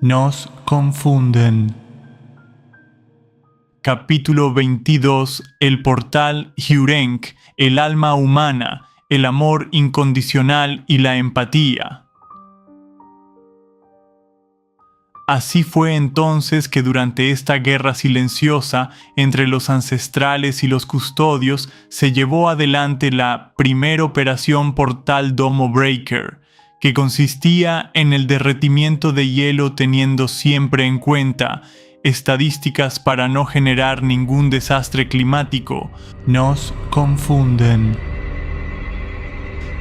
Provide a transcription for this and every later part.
Nos confunden. Capítulo 22. El portal Hyurenk, el alma humana, el amor incondicional y la empatía. Así fue entonces que durante esta guerra silenciosa entre los ancestrales y los custodios se llevó adelante la primera operación Portal Domo Breaker, que consistía en el derretimiento de hielo teniendo siempre en cuenta estadísticas para no generar ningún desastre climático. Nos confunden.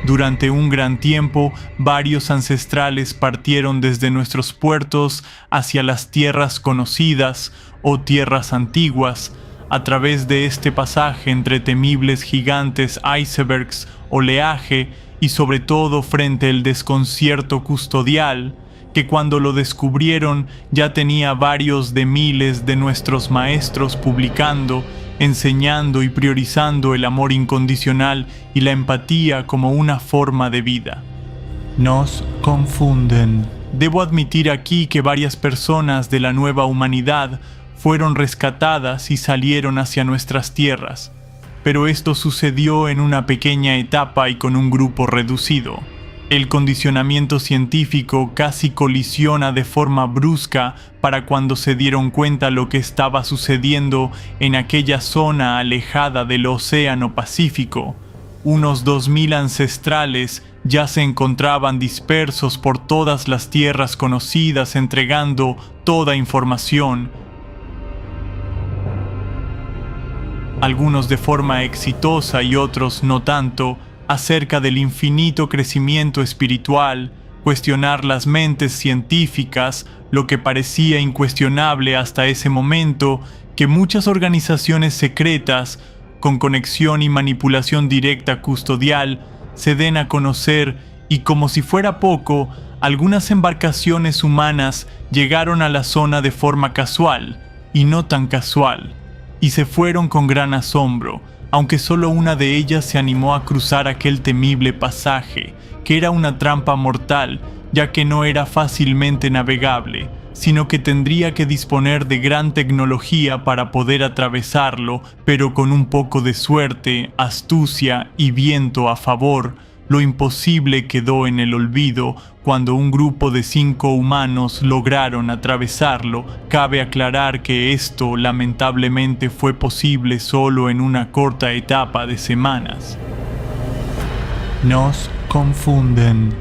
Durante un gran tiempo, varios ancestrales partieron desde nuestros puertos hacia las tierras conocidas o tierras antiguas, a través de este pasaje entre temibles gigantes icebergs, oleaje y sobre todo frente al desconcierto custodial, que cuando lo descubrieron ya tenía varios de miles de nuestros maestros publicando, enseñando y priorizando el amor incondicional y la empatía como una forma de vida. Nos confunden. Debo admitir aquí que varias personas de la nueva humanidad fueron rescatadas y salieron hacia nuestras tierras, pero esto sucedió en una pequeña etapa y con un grupo reducido. El condicionamiento científico casi colisiona de forma brusca para cuando se dieron cuenta lo que estaba sucediendo en aquella zona alejada del Océano Pacífico. Unos 2000 ancestrales ya se encontraban dispersos por todas las tierras conocidas entregando toda información, algunos de forma exitosa y otros no tanto, acerca del infinito crecimiento espiritual, cuestionar las mentes científicas, lo que parecía incuestionable hasta ese momento, que muchas organizaciones secretas, con conexión y manipulación directa custodial, se den a conocer y como si fuera poco, algunas embarcaciones humanas llegaron a la zona de forma casual, y no tan casual, y se fueron con gran asombro, aunque solo una de ellas se animó a cruzar aquel temible pasaje, que era una trampa mortal, ya que no era fácilmente navegable, sino que tendría que disponer de gran tecnología para poder atravesarlo, pero con un poco de suerte, astucia y viento a favor, lo imposible quedó en el olvido cuando un grupo de 5 humanos lograron atravesarlo. Cabe aclarar que esto lamentablemente fue posible solo en una corta etapa de semanas. Nos confunden.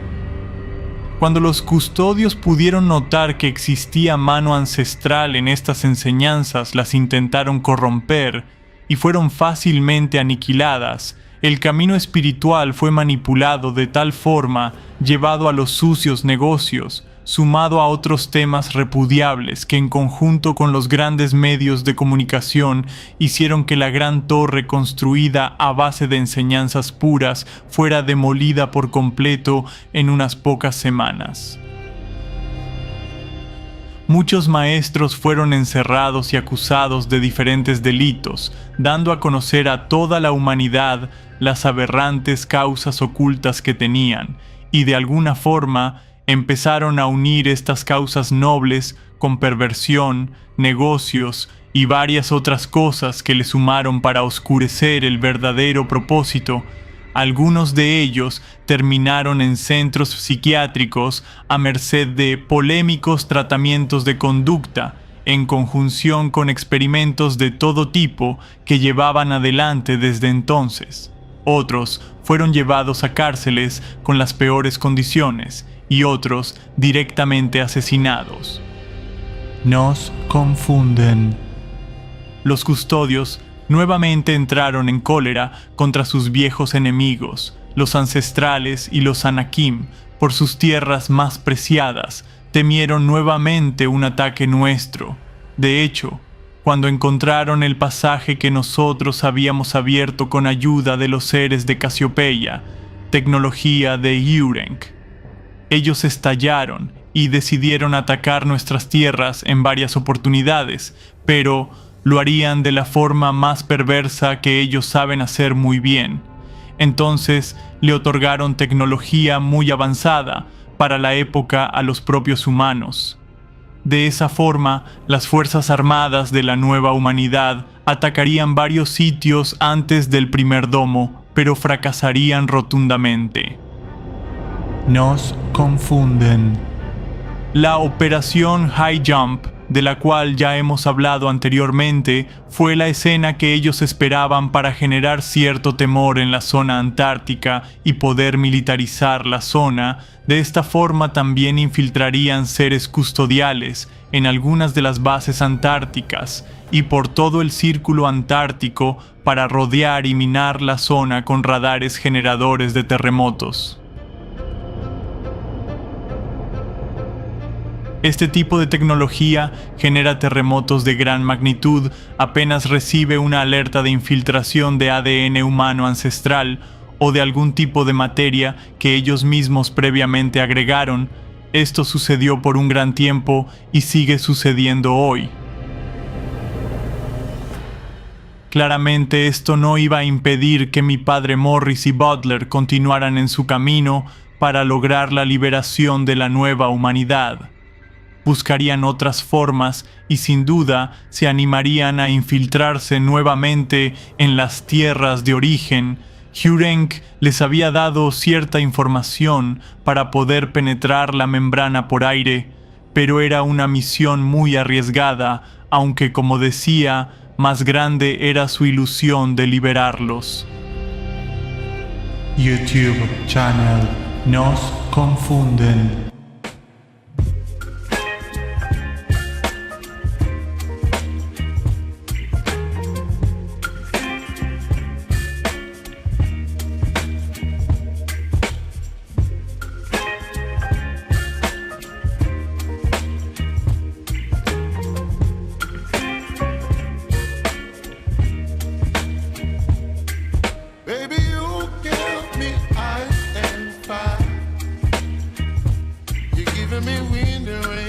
Cuando los custodios pudieron notar que existía mano ancestral en estas enseñanzas, las intentaron corromper y fueron fácilmente aniquiladas. El camino espiritual fue manipulado de tal forma, llevado a los sucios negocios, sumado a otros temas repudiables que en conjunto con los grandes medios de comunicación hicieron que la gran torre construida a base de enseñanzas puras fuera demolida por completo en unas pocas semanas. Muchos maestros fueron encerrados y acusados de diferentes delitos, dando a conocer a toda la humanidad las aberrantes causas ocultas que tenían, y de alguna forma empezaron a unir estas causas nobles con perversión, negocios y varias otras cosas que le sumaron para oscurecer el verdadero propósito. Algunos de ellos terminaron en centros psiquiátricos a merced de polémicos tratamientos de conducta, en conjunción con experimentos de todo tipo que llevaban adelante desde entonces. Otros fueron llevados a cárceles con las peores condiciones y otros directamente asesinados. Nos confunden. Los custodios nuevamente entraron en cólera contra sus viejos enemigos, los ancestrales y los Anakim, por sus tierras más preciadas, temieron nuevamente un ataque nuestro. De hecho, cuando encontraron el pasaje que nosotros habíamos abierto con ayuda de los seres de Casiopeia, tecnología de Hyurenk, ellos estallaron y decidieron atacar nuestras tierras en varias oportunidades, pero lo harían de la forma más perversa que ellos saben hacer muy bien. Entonces le otorgaron tecnología muy avanzada para la época a los propios humanos. De esa forma, las Fuerzas Armadas de la nueva humanidad atacarían varios sitios antes del primer domo, pero fracasarían rotundamente. Nos confunden. La operación High Jump, de la cual ya hemos hablado anteriormente, fue la escena que ellos esperaban para generar cierto temor en la zona antártica y poder militarizar la zona. De esta forma también infiltrarían seres custodiales en algunas de las bases antárticas y por todo el círculo antártico para rodear y minar la zona con radares generadores de terremotos. Este tipo de tecnología genera terremotos de gran magnitud apenas recibe una alerta de infiltración de ADN humano ancestral o de algún tipo de materia que ellos mismos previamente agregaron. Esto sucedió por un gran tiempo y sigue sucediendo hoy. Claramente esto no iba a impedir que mi padre Morris y Butler continuaran en su camino para lograr la liberación de la nueva humanidad. Buscarían otras formas y sin duda se animarían a infiltrarse nuevamente en las tierras de origen. Hurenk les había dado cierta información para poder penetrar la membrana por aire, pero era una misión muy arriesgada, aunque como decía, más grande era su ilusión de liberarlos. YouTube Channel Nos Confunden. Me window